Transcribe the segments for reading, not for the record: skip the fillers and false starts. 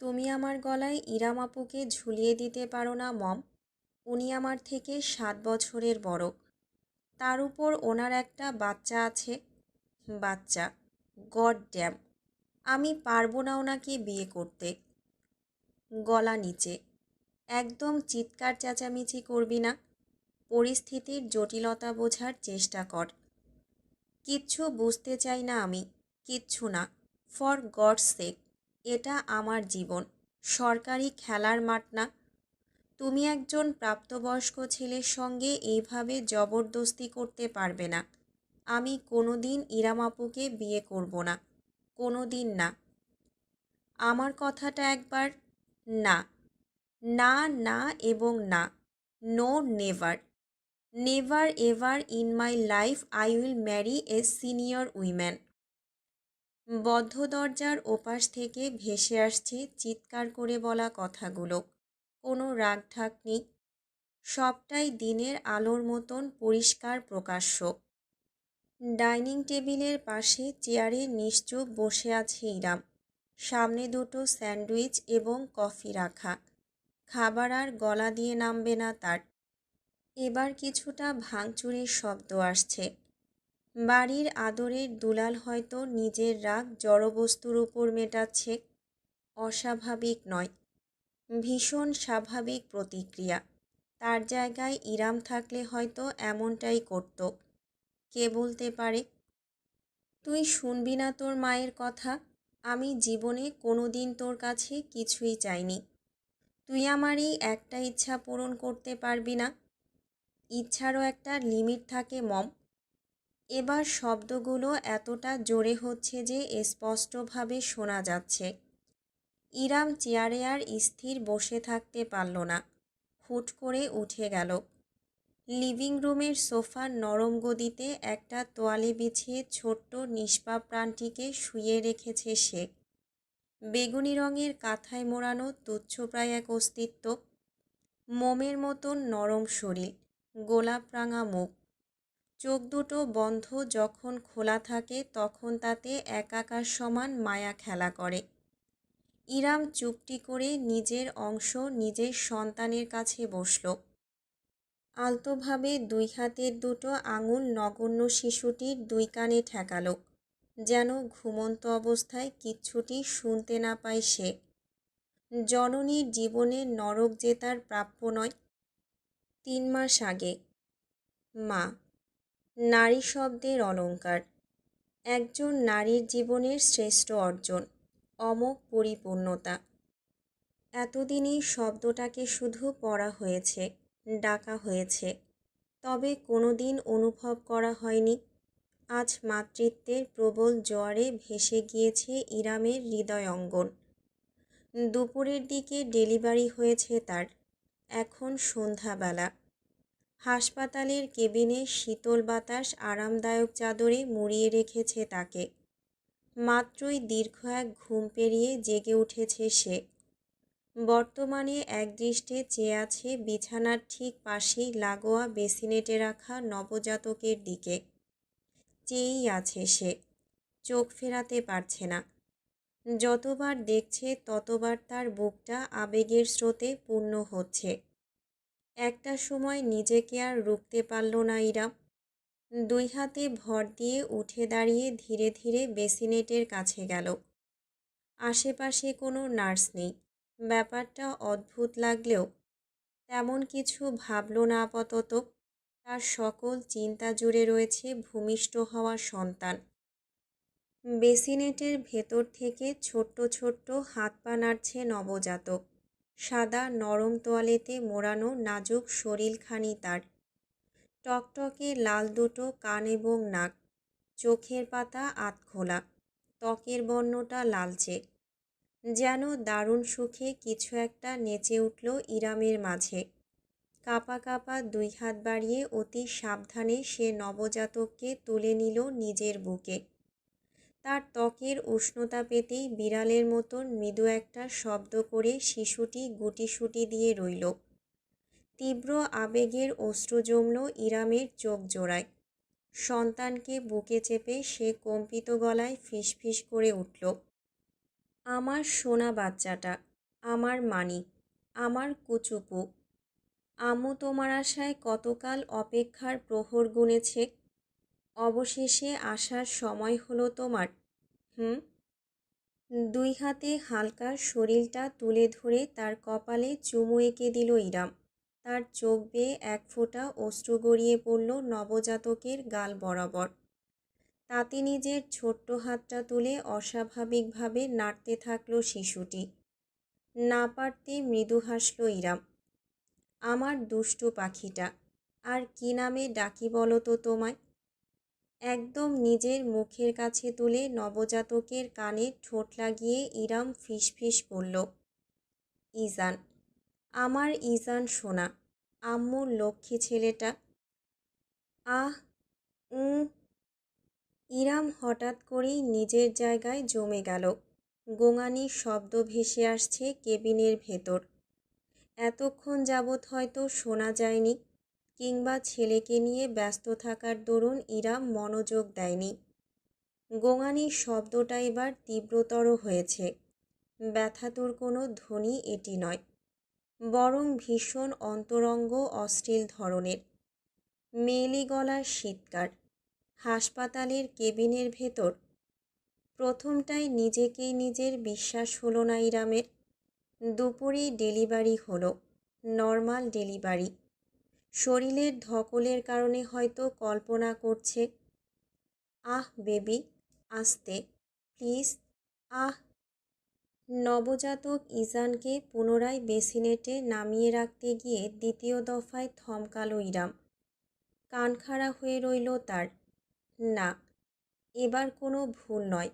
তুমি আমার গলায় ইরাম আপুকে ঝুলিয়ে দিতে পারো না মম? উনি আমার থেকে 7 বছরের বড়। তার উপর ওনার একটা বাচ্চা আছে। বাচ্চা? God damn! আমি পারবো না ওনাকে বিয়ে করতে। গলা নিচে। একদম চিৎকার চেঁচামেচি করবি না। পরিস্থিতির জটিলতা বোঝার চেষ্টা কর। কিচ্ছু বুঝতে চাই না আমি। কিচ্ছু না। ফর গডস সেক, এটা আমার জীবন, সরকারি খেলার মাঠ না। তুমি একজন প্রাপ্তবয়স্ক ছেলের সঙ্গে এইভাবে জবরদস্তি করতে পারবে না। আমি কোনোদিন ইরাম আপুকে বিয়ে করব না। কোনোদিন না। আমার কথাটা একবার। না, না, না এবং না। No, never. Never ever in my life I will marry a senior woman. বদ্ধ দরজার ওপাশ থেকে ভেসে আসছে চিৎকার করে বলা কথাগুলো। কোনো রাগঢাক নেই। সবটাই দিনের আলোর মতন পরিষ্কার প্রকাশ্য। ডাইনিং টেবিলের পাশে চেয়ারে নিশ্চুপ বসে আছে ইরাম। সামনে দুটো স্যান্ডউইচ এবং কফি রাখা। খাবার আর গলা দিয়ে নামবে না তার। এবার কিছুটা ভাঙচুরের শব্দ আসছে। বাড়ির আদরের দুলাল হয়তো নিজের রাগ জড়বস্তুর উপর মেটাচ্ছে। অস্বাভাবিক নয়, ভীষণ স্বাভাবিক প্রতিক্রিয়া। তার জায়গায় ইরাম থাকলে হয়তো এমনটাই করত। কে বলতে পারে? তুই শুনবি না তোর মায়ের কথা? আমি জীবনে কোনো দিন তোর কাছে কিছুই চাইনি। তুই আমার এই একটা ইচ্ছা পূরণ করতে পারবি না? ইচ্ছারও একটা লিমিট থাকে মম। এবার শব্দগুলো এতটা জোরে হচ্ছে যে স্পষ্টভাবে শোনা যাচ্ছে। ইরাম চেয়ারে আর স্থির বসে থাকতে পারল না। হুট করে উঠে গেল। লিভিং রুমের সোফার নরম গদিতে একটা তোয়ালে বিছিয়ে ছোট্ট নিষ্পাপ প্রাণটিকে শুইয়ে রেখেছে সে। বেগুনি রঙের কাঁথায় মোড়ানো তুচ্ছপ্রায় এক অস্তিত্ব। মোমের মতন নরম শরীর, গোলাপ রাঙা মুখ। চোখ দুটো বন্ধ যখন খোলা থাকে তখন তাতে একাকার সমান মায়া খেলা করে। ইরাম চুপটি করে নিজের অংশ নিজের সন্তানের কাছে বসল। আলতোভাবে 2 হাতের দুটো আঙুল নগণ্য শিশুটির 2 কানে ঠেকাল, যেন ঘুমন্ত অবস্থায় কিচ্ছুটি শুনতে না পায় সে। জননীর জীবনের নরক যে তার প্রাপ্য নয়। 3 মাস আগে। মা। নারী শব্দের অলংকার। একজন নারীর জীবনের শ্রেষ্ঠ অর্জন, অমোঘ পরিপূর্ণতা। এতদিনই শব্দটাকে শুধু পড়া হয়েছে, ডাকা হয়েছে, তবে কোনোদিন অনুভব করা হয়নি। আজ মাতৃত্বের প্রবল জোয়ারে ভেসে গিয়েছে ইরামের হৃদয় অঙ্গন। দুপুরের দিকে ডেলিভারি হয়েছে তার। এখন সন্ধ্যাবেলা। হাসপাতালের কেবিনে শীতল বাতাস আরামদায়ক চাদরে মুড়িয়ে রেখেছে তাকে। মাত্রই দীর্ঘ এক ঘুম পেরিয়ে জেগে উঠেছে সে। বর্তমানে একদৃষ্টে চেয়ে আছে বিছানার ঠিক পাশেই লাগোয়া বেসিনেটে রাখা নবজাতকের দিকে। চেয়েই আছে সে, চোখ ফেরাতে পারছে না। যতবার দেখছে ততবার তার বুকটা আবেগের স্রোতে পূর্ণ হচ্ছে। একটা সময় নিজেকে আর রুখতে পারল না ইরাম। 2 হাতে ভর দিয়ে উঠে দাঁড়িয়ে ধীরে ধীরে বেসিনেটের কাছে গেল। আশেপাশে কোনো নার্স নেই। ব্যাপারটা অদ্ভুত লাগলেও তেমন কিছু ভাবল না আপাতত। তার সকল চিন্তা জুড়ে রয়েছে ভূমিষ্ঠ হওয়া সন্তান। বেসিনেটের ভেতর থেকে ছোট্ট ছোট্ট হাত পা নাড়ছে নবজাতক। সাদা নরম তোয়ালেতে মোড়ানো নাজুক শরীরখানি তার। টকটকে লাল দুটো কান এবং নাক। চোখের পাতা আধখোলা। ত্বকের বর্ণটা লালচে। যেন দারুণ সুখে কিছু একটা নেচে উঠল ইরামের মাঝে। কাঁপা কাঁপা 2 হাত বাড়িয়ে অতি সাবধানে সে নবজাতককে তুলে নিল নিজের বুকে। তার ত্বকের উষ্ণতা পেতেই বিড়ালের মতন মৃদু একটা শব্দ করে শিশুটি গুটিসুটি দিয়ে রইল। তীব্র আবেগের অশ্রু জমল ইরামের চোখ জোড়ায়। সন্তানকে বুকে চেপে সে কম্পিত গলায় ফিসফিস করে উঠল, আমার সোনা বাচ্চাটা, আমার মানিক, আমার কুচুপু। আম্মু তোমার আশায় কতকাল অপেক্ষার প্রহর গুনেছে, অবশেষে আসার সময় হলো তোমার। হুম। দুই হাতে হালকা শরীরটা তুলে ধরে তার কপালে চুমু এঁকে দিল ইরাম। তার চোখ বেয়ে এক ফোঁটা অশ্রু গড়িয়ে পড়ল নবজাতকের গাল বরাবর। তাতে নিজের ছোট্ট হাতটা তুলে অস্বাভাবিকভাবে নাড়তে থাকলো শিশুটি। না পারতে মৃদু হাসল ইরাম। আমার দুষ্টু পাখিটা, আর কি নামে ডাকি বলো তো তোমায়? একদম নিজের মুখের কাছে তুলে নবজাতকের কানে ঠোঁট লাগিয়ে ইরাম ফিসফিস করল, ইজান। আমার ইজান সোনা, আম্মুর লক্ষ্মী ছেলেটা। আহ। উম। ইরাম হঠাৎ করেই নিজের জায়গায় জমে গেল। গোঙানির শব্দ ভেসে আসছে কেবিনের ভেতর। এতক্ষণ যাবৎ হয়তো শোনা যায়নি, কিংবা ছেলেকে নিয়ে ব্যস্ত থাকার দরুন ইরাম মনোযোগ দেয়নি। গোঙানির শব্দটা এবার তীব্রতর হয়েছে। ব্যথাতুর কোনো ধ্বনি এটি নয়, বরং ভীষণ অন্তরঙ্গ অশ্লীল ধরনের। মেয়েলি গলার শীতকার। হাসপাতালের কেবিনের ভেতর। প্রথমটায় নিজেকেই নিজের বিশ্বাস হলো না ইরামের। দুপুরেই ডেলিভারি হলো, নর্মাল ডেলিভারি। শরীরের ধকলের কারণে হয়তো কল্পনা করছে, আহ বেবি, আস্তে, প্লিজ, আহ। নবজাতক ইজানকে পুনরায় বেসিনেটে নামিয়ে রাখতে গিয়ে দ্বিতীয় দফায় থমকালো ইরাম। কান খাড়া হয়ে রইল তার। না, এবার কোনো ভুল নয়।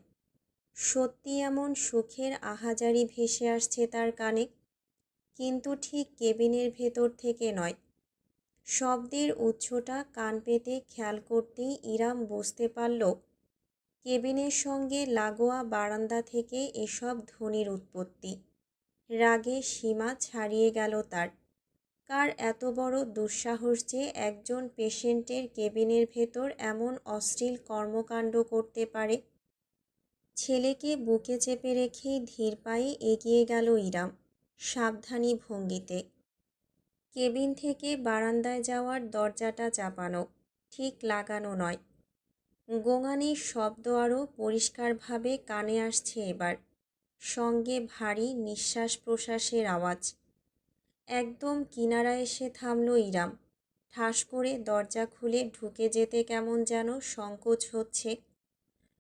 সত্যি এমন সুখের আহাজারি ভেসে আসছে তার কানে, কিন্তু ঠিক কেবিনের ভেতর থেকে নয়। শব্দের উৎসটা কান পেতে খেয়াল করতেই ইরাম বুঝতে পারল কেবিনের সঙ্গে লাগোয়া বারান্দা থেকে এসব ধ্বনির উৎপত্তি। রাগে সীমা ছাড়িয়ে গেল তার। কার এত বড় দুঃসাহস যে একজন পেশেন্টের কেবিনের ভেতর এমন অশ্লীল কর্মকাণ্ড করতে পারে? ছেলেকে বুকে চেপে রেখেই ধীর পায়ে এগিয়ে গেল ইরাম, সাবধানী ভঙ্গিতে। কেবিন থেকে বারান্দায় যাওয়ার দরজাটা চাপানো, ঠিক লাগানো নয়। গোঙানির শব্দ আরও পরিষ্কারভাবে কানে আসছে এবার, সঙ্গে ভারী নিঃশ্বাস প্রশ্বাসের আওয়াজ। একদম কিনারায় এসে থামল ইরাম। ঠাস করে দরজা খুলে ঢুকে যেতে কেমন যেন সংকোচ হচ্ছে,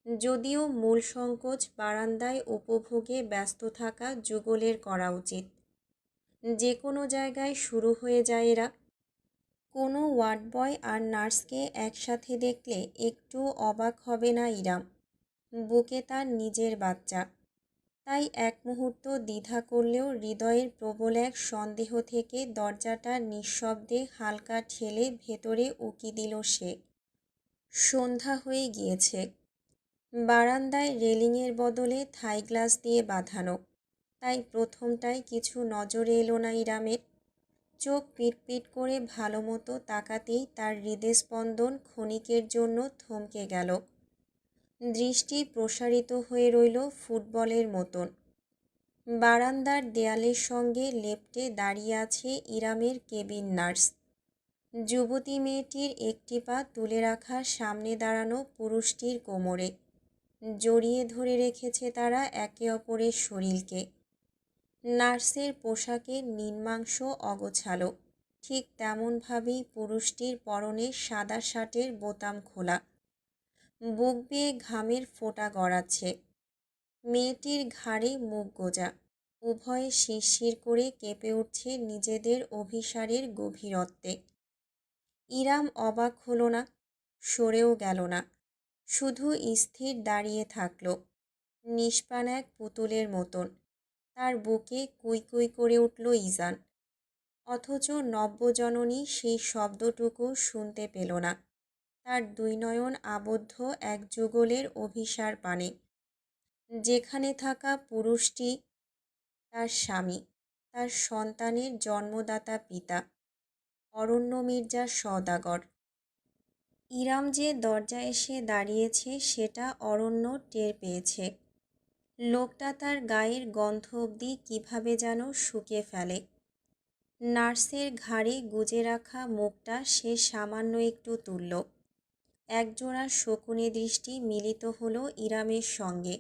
যদিও মূল সংকোচ বারান্দায় উপভোগে ব্যস্ত থাকা যুগলের করা উচিত। যে কোনো জায়গায় শুরু হয়ে যায় এরা। কোনো ওয়ার্ড বয় আর নার্সকে একসাথে দেখলে একটু অবাক হবে না ইরাম। বুকে তার নিজের বাচ্চা, তাই এক মুহূর্ত দ্বিধা করলেও হৃদয়ের প্রবল এক সন্দেহ থেকে দরজাটা নিঃশব্দে হালকা ঠেলে ভেতরে উকি দিল সে। সন্ধ্যা হয়ে গিয়েছে। বারান্দায় রেলিংয়ের বদলে থাই গ্লাস দিয়ে বাঁধানো, তাই প্রথমটায় কিছু নজরে এলো না ইরামের। চোখ পিটপিট করে ভালো মতো তাকাতেই তার হৃদস্পন্দন ক্ষণিকের জন্য থমকে গেল। দৃষ্টি প্রসারিত হয়ে রইল ফুটবলের মতন। বারান্দার দেয়ালের সঙ্গে লেপ্টে দাঁড়িয়ে আছে ইরামের কেবিন নার্স। যুবতী মেয়েটির একটি পা তুলে রাখা সামনে দাঁড়ানো পুরুষটির কোমরে। জড়িয়ে ধরে রেখেছে তারা একে অপরের শরীরকে। নার্সের পোশাকের নিম্নাংশ অগোছালো, ঠিক তেমনভাবেই পুরুষটির পরনে সাদা শার্টের বোতাম খোলা। বুক বেয়ে ঘামের ফোঁটা গড়াচ্ছে। মেয়েটির ঘাড়ে মুখ গোজা, উভয়ে শিরশির করে কেঁপে উঠছে নিজেদের অভিসারের গভীরত্বে। ইরাম অবাক হলো না, সরেও গেল না, শুধু স্থির দাঁড়িয়ে থাকল, নিষ্প্রাণ এক পুতুলের মতন। তার বুকে কুই কুই করে উঠল ইজান, অথচ নব্যজননী সেই শব্দটুকু শুনতে পেল না। তার দুই নয়ন আবদ্ধ এক যুগলের অভিসার পানে, যেখানে থাকা পুরুষটি তার স্বামী, তার সন্তানের জন্মদাতা পিতা, অরণ্য মির্জা সওদাগর। ইরাম যে দরজায় এসে দাঁড়িয়েছে সেটা অরণ্য টের পেয়েছে। লোকটা তার গায়ের গন্ধ অবধি কীভাবে যেন শুকে ফেলে। নার্সের ঘাড়ে গুজে রাখা মুখটা সে সামান্য একটু তুলল। একজোড়া শকুনে দৃষ্টি মিলিত হলো ইরামের সঙ্গে।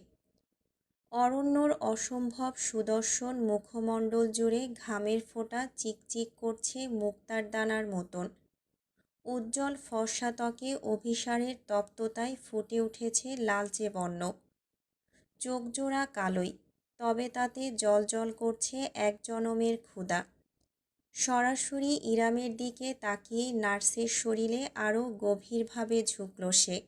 অরণ্যর অসম্ভব সুদর্শন মুখমণ্ডল জুড়ে ঘামের ফোঁটা চিকচিক করছে মুক্তার দানার মতন। উজ্জ্বল ফর্সা ত্বকে অভিসারের তপ্ততায় ফুটে উঠেছে লালচে বর্ণ। চোখজোড়া কালোই, তবে তাতে জ্বলজ্বল করছে এক জনমের ক্ষুধা। সরাসরি ইরামের দিকে তাকিয়ে নার্সের শরীরে আরও গভীরভাবে ঝুঁকল সে।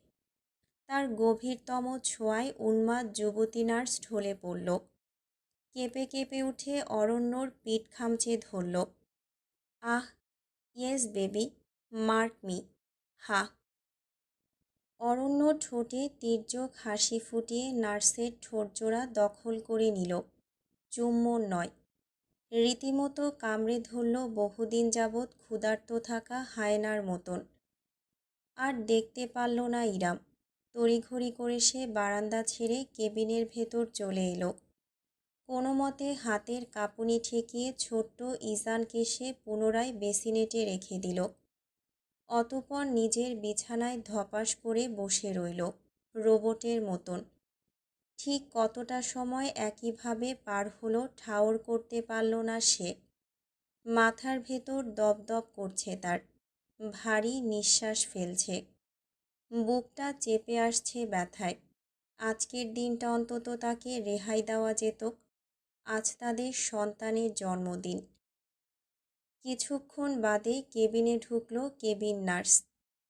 তার গভীরতম ছোঁয়ায় উন্মাদ যুবতী নার্স ঢলে পড়ল। কেঁপে কেঁপে উঠে অরণ্যর পিঠ খামচে ধরল। আহ, ইয়েস বেবি, মার্ক মি, হা। অরণ্য ঠোঁটে তির্যক হাসি ফুটিয়ে নার্সের ঠোঁটজোড়া দখল করে নিল। চুম্বন নয়, রীতিমতো কামড়ে ধরল বহুদিন যাবৎ ক্ষুধার্ত থাকা হায়নার মতন। আর দেখতে পারল না ইরাম। তড়িঘড়ি করে সে বারান্দা ছেড়ে কেবিনের ভেতর চলে এলো। কোনো মতে হাতের কাঁপুনি ঠেকিয়ে ছোট্ট ইজানকে সে পুনরায় বেসিনেটে রেখে দিল। অতঃপর নিজের বিছানায় ধপাস করে বসে রইল রোবটের মতন। ঠিক কতটা সময় একইভাবে পার হলো ঠাউর করতে পারল না সে। মাথার ভেতর দপদপ করছে তার, ভারী নিঃশ্বাস ফেলছে। বুকটা চেপে আসছে ব্যথায়। আজকের দিনটা অন্তত তাকে রেহাই দেওয়া যেত। আজ তাদের সন্তানের জন্মদিন। কিছুক্ষণ বাদে কেবিনে ঢুকল কেবিন নার্স,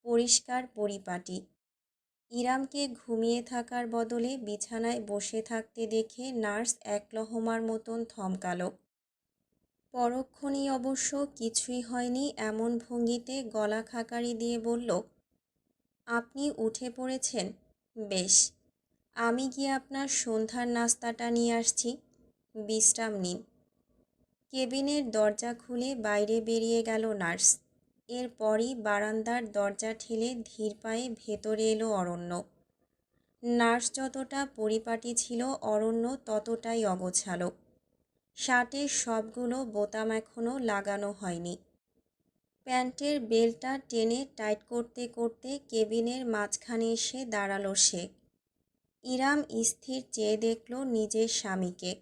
পরিষ্কার পরিপাটি। ইরামকে ঘুমিয়ে থাকার বদলে বিছানায় বসে থাকতে দেখে নার্স এক লহমার মতন থমকালো। পরক্ষণেই অবশ্য কিছুই হয়নি এমন ভঙ্গিতে গলা খাকারি দিয়ে বলল, আপনি উঠে পড়েছেন? বেশ, আমি গিয়ে আপনার সন্ধ্যার নাস্তাটা নিয়ে আসছি, বিশ্রাম নিন। কেবিনের দরজা খুলে বাইরে বেরিয়ে গেল নার্স। এরপরই বারান্দার দরজা ঠেলে ধীর পায়ে ভেতরে এলো অরণ্য। নার্স যতটা পরিপাটি ছিল অরণ্য ততটাই অগোছালো। শার্টের সবগুলো বোতাম এখনও লাগানো হয়নি। প্যান্টের বেল্টটা টেনে টাইট করতে করতে কেবিনের মাঝখানে এসে দাঁড়ালো সে। ইরাম স্থির চেয়ে দেখল নিজের স্বামীকে।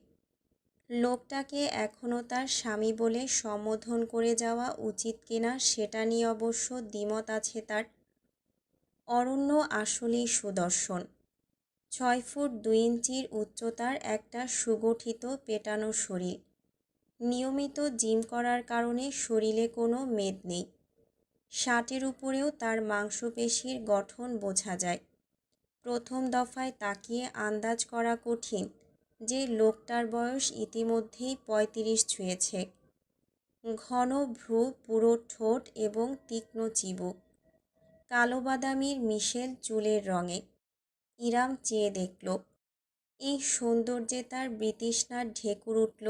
লোকটাকে এখনও তার স্বামী বলে সম্বোধন করে যাওয়া উচিত কিনা সেটা নিয়ে অবশ্য দ্বিমত আছে তার। অরণ্য আসলেই সুদর্শন। 6 ফুট 2 ইঞ্চির উচ্চতার একটা সুগঠিত পেটানো শরীর। নিয়মিত জিম করার কারণে শরীরে কোনো মেদ নেই। শার্টের উপরেও তার মাংসপেশির গঠন বোঝা যায়। প্রথম দফায় তাকিয়ে আন্দাজ করা কঠিন যে লোকটার বয়স ইতিমধ্যেই 35 ছুঁয়েছে। ঘন ভ্রু, পুরো ঠোঁট এবং তীক্ষ্ণ চিবুক, কালো বাদামির মিশেল চুলের রঙে। ইরাম চেয়ে দেখল। এই সৌন্দর্যে তার বৃতৃষ্ণার ঢেকুর উঠল।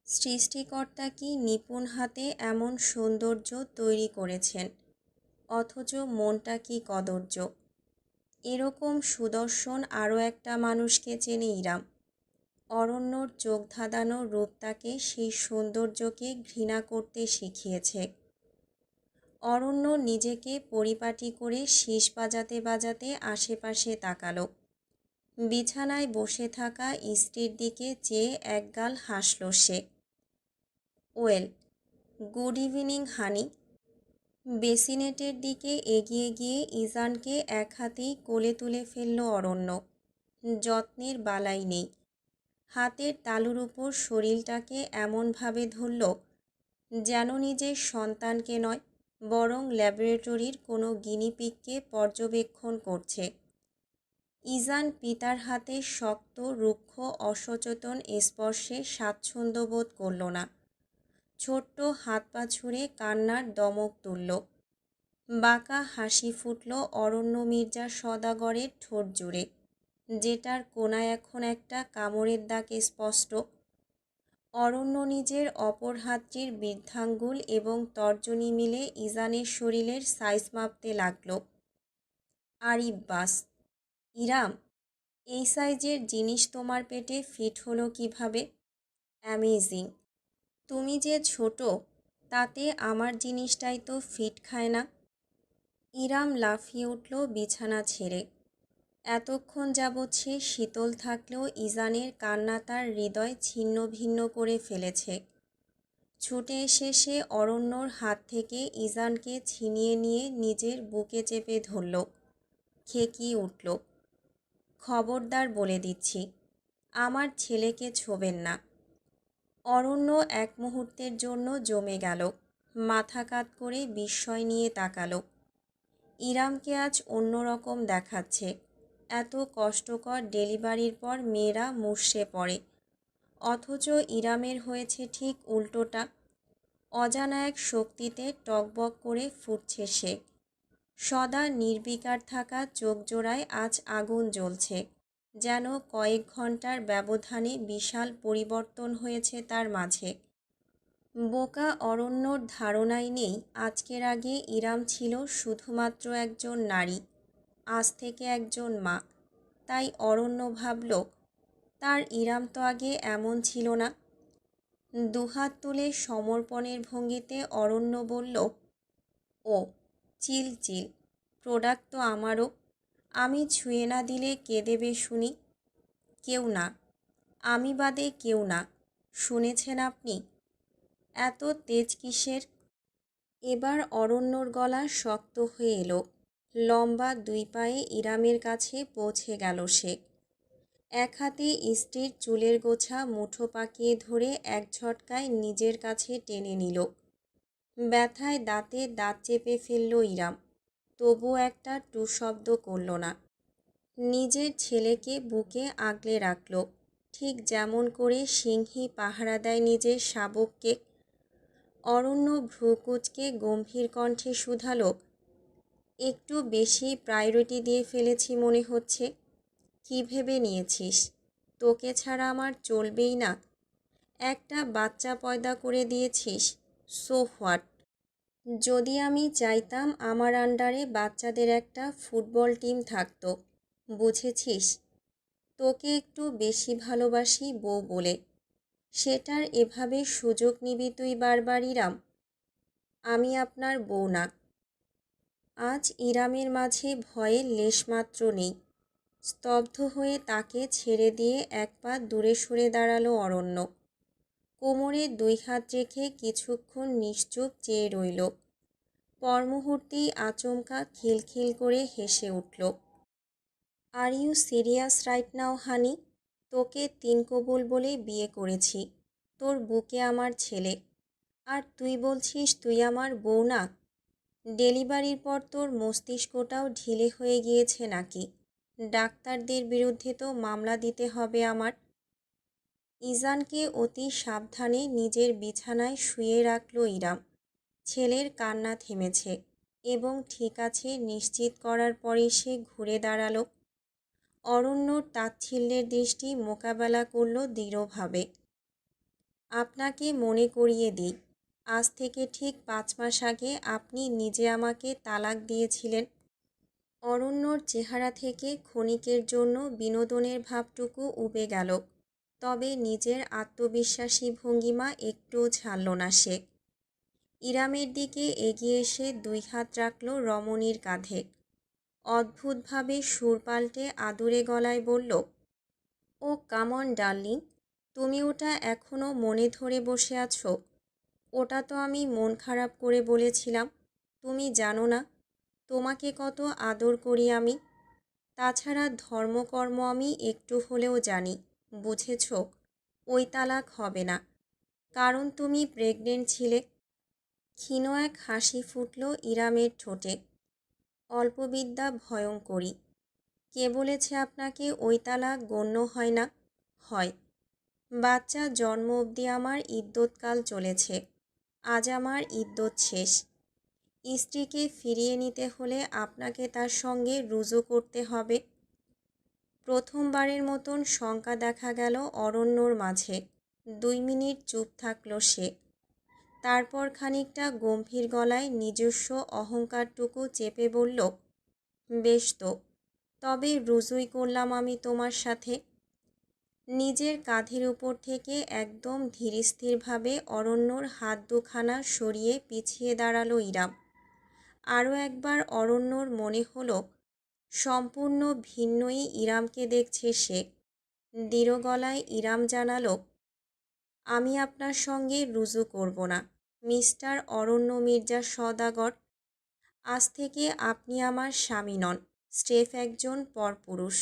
সৃষ্টিকর্তা কি নিপুণ হাতে এমন সৌন্দর্য তৈরি করেছেন, অথচ মনটা কি কদর্য। এরকম সুদর্শন আরও একটা মানুষকে চেনে ইরাম। অরণ্যর চোখ ধাঁধানো রূপ তাকে সেই সৌন্দর্যকে ঘৃণা করতে শিখিয়েছে। অরণ্য নিজেকে পরিপাটি করে শীষ বাজাতে বাজাতে আশেপাশে তাকালো। বিছানায় বসে থাকা স্ত্রীর দিকে চেয়ে একগাল হাসল সে। ওয়েল, গুড ইভিনিং হানি। বেসিনেটের দিকে এগিয়ে গিয়ে ইজানকে এক হাতেই কোলে তুলে ফেলল অরণ্য। যত্নের বালাই নেই। হাতের তালুর উপর শরীরটাকে এমনভাবে ধরল যেন নিজের সন্তানকে নয়, বরং ল্যাবরেটরির কোনো গিনিপিগকে পর্যবেক্ষণ করছে। ইজান পিতার হাতে শক্ত, রুক্ষ, অসচেতন স্পর্শে স্বাচ্ছন্দ্য বোধ করল না। ছোট্ট হাত পা ছুঁড়ে কান্নার দমক তুলল। বাঁকা হাসি ফুটল অরণ্য মির্জা সওদাগরের ঠোঁট জুড়ে, যেটার কোনায় এখন একটা কামড়ের দাগ স্পষ্ট। অরণ্য নিজের অপর হাতটির বৃদ্ধাঙ্গুল এবং তর্জনী মিলে ইজানের শরীরের সাইজ মাপতে লাগল। আরিব্বাস, ইরাম, এই সাইজের জিনিস তোমার পেটে ফিট হলো কিভাবে? অ্যামেজিং। তুমি যে ছোট, তাতে আমার জিনিসটাই তো ফিট খায় না। ইরাম লাফিয়ে উঠল বিছানা ছেড়ে। এতক্ষণ যাবৎ সে শীতল থাকলেও ইজানের কান্না তার হৃদয় ছিন্ন ভিন্ন করে ফেলেছে। ছুটে এসে সে অরণ্যর হাত থেকে ইজানকে ছিনিয়ে নিয়ে নিজের বুকে চেপে ধরল। খেকিয়ে উঠল। খবরদার বলে দিচ্ছি, আমার ছেলেকে ছোবেন না। অরণ্য এক মুহূর্তের জন্য জমে গেল। মাথা কাত করে বিস্ময় নিয়ে তাকালো। ইরামকে আজ অন্যরকম দেখাচ্ছে। এত কষ্টকর ডেলিভারির পর মেয়েরা মুষড়ে পড়ে, অথচ ইরামের হয়েছে ঠিক উল্টোটা। অজানা এক শক্তিতে টগবগ করে ফুটছে সে। সদা নির্বিকার থাকা চোখ জোড়ায় আজ আগুন জ্বলছে, যেন কয়েক ঘন্টার ব্যবধানে বিশাল পরিবর্তন হয়েছে তার মাঝে। বোকা অরণ্যর ধারণাই নেই আজকের আগে ইরাম ছিল শুধুমাত্র একজন নারী, আজ থেকে একজন মা। তাই অরণ্য ভাবল, তার ইরাম তো আগে এমন ছিল না। দুহাত তুলে সমর্পণের ভঙ্গিতে অরণ্য বলল, ও চিল চিল, প্রোডাক্ট তো আমারও। আমি ছুঁয়ে না দিলে কে দেবে শুনি? কেউ না, আমি বাদে কেউ না। শুনেছেন আপনি? এত তেজ কিসের? এবার অরণ্যর গলা শক্ত হয়ে এলো। লম্বা দুই পায়ে ইরামের কাছে পৌঁছে গেল সে। এক হাতে স্ত্রীর চুলের গোছা মুঠো পাকিয়ে ধরে এক ঝটকায় নিজের কাছে টেনে নিল। ব্যথায় দাঁতে দাঁত চেপে ফেলল ইরাম, তবু একটা টু শব্দ করল না। নিজের ছেলেকে বুকে আগলে রাখল, ঠিক যেমন করে সিংহী পাহারা দেয় নিজের শাবককে। অরণ্য ভ্রুকুচকে গম্ভীর কণ্ঠে শুধালো, একটু বেশি প্রায়োরিটি দিয়ে ফেলেছি মনে হচ্ছে। কি ভেবে নিয়েছিস তোকে ছাড়া আমার চলবেই না? একটা বাচ্চা পয়দা করে দিয়েছিস, সো হোয়াট? যদি আমি চাইতাম আমার আন্ডারে বাচ্চাদের একটা ফুটবল টিম থাকতো, বুঝেছিস? তোকে একটু বেশি ভালোবাসি বউ বলে, সেটার এভাবে সুযোগ নিবি তুই বারবার ইরাম? আমি আপনার বউ না। আজ ইরামের মাঝে ভয়ের লেশমাত্র নেই। স্তব্ধ হয়ে তাকে ছেড়ে দিয়ে এক পা দূরে সরে দাঁড়ালো অরণ্য। কোমরে দুই হাত রেখে কিছুক্ষণ নিশ্চুপ চেয়ে রইল। পর মুহূর্তেই আচমকা খিলখিল করে হেসে উঠল। Are you serious right now honey? তোকে তিন কবুল বলে বিয়ে করেছি, তোর বুকে আমার ছেলে, আর তুই বলছিস তুই আমার বউ না? ডেলিভারির পর তোর মস্তিষ্কটাও ঢিলে হয়ে গিয়েছে নাকি? ডাক্তারদের বিরুদ্ধে তো মামলা দিতে হবে আমার। ইজানকে অতি সাবধানে নিজের বিছানায় শুয়ে রাখল ইরাম। ছেলের কান্না থেমেছে এবং ঠিক আছে নিশ্চিত করার পরে সে ঘুরে দাঁড়ালো। অরণ্যর তাচ্ছিল্যের দৃষ্টি মোকাবেলা করল দৃঢ়ভাবে। আপনাকে মনে করিয়ে দিই, আজ থেকে ঠিক 5 মাস আগে আপনি নিজে আমাকে তালাক দিয়েছিলেন। অরণ্যর চেহারা থেকে ক্ষণিকের জন্য বিনোদনের ভাবটুকু উবে গেল, তবে নিজের আত্মবিশ্বাসী ভঙ্গিমা একটুও ছাড়ল না সে। ইরামের দিকে এগিয়ে এসে দুই হাত রাখল রমণীর কাঁধে। অদ্ভুতভাবে সুর পাল্টে আদুরে গলায় বলল, ও কাম অন ডার্লিং, তুমি ওটা এখনও মনে ধরে বসে আছো? ওটা তো আমি মন খারাপ করে বলেছিলাম, তুমি জানো না তোমাকে কত আদর করি আমি। তাছাড়া ধর্মকর্ম আমি একটু হলেও জানি, বুঝেছ? ওই তালাক হবে না, কারণ তুমি প্রেগনেন্ট ছিলে। ক্ষীণ এক হাসি ফুটল ইরামের ঠোঁটে। অল্পবিদ্যা ভয়ঙ্করী। কে বলেছে আপনাকে ওই তালাক গণ্য হয় না? হয়। বাচ্চা জন্ম অবধি আমার ইদ্যৎকাল চলেছে, আজ আমার ইদ্যৎ শেষ। স্ত্রীকে ফিরিয়ে নিতে হলে আপনাকে তার সঙ্গে রুজু করতে হবে। প্রথমবারের মতন শঙ্কা দেখা গেল অরণ্যর মাঝে। 2 মিনিট চুপ থাকল সে। তারপর খানিকটা গম্ভীর গলায় নিজস্ব অহংকারটুকু চেপে বলল, বেশ তো, তবে রুজুই করলাম আমি তোমার সাথে। নিজের কাঁধের উপর থেকে একদম ধীরস্থিরভাবে অরণ্যর হাত দুখানা সরিয়ে পিছিয়ে দাঁড়ালো ইরাম। আরও একবার অরণ্যর মনে হলো সম্পূর্ণ ভিন্নই ইরামকে দেখছে সে। দৃঢ় গলায় ইরাম জানালো, আমি আপনার সঙ্গে রুজু করব না, মিস্টার অরণ্য মির্জা সওদাগর। আজ থেকে আপনি আমার স্বামী নন, স্রেফ একজন পরপুরুষ।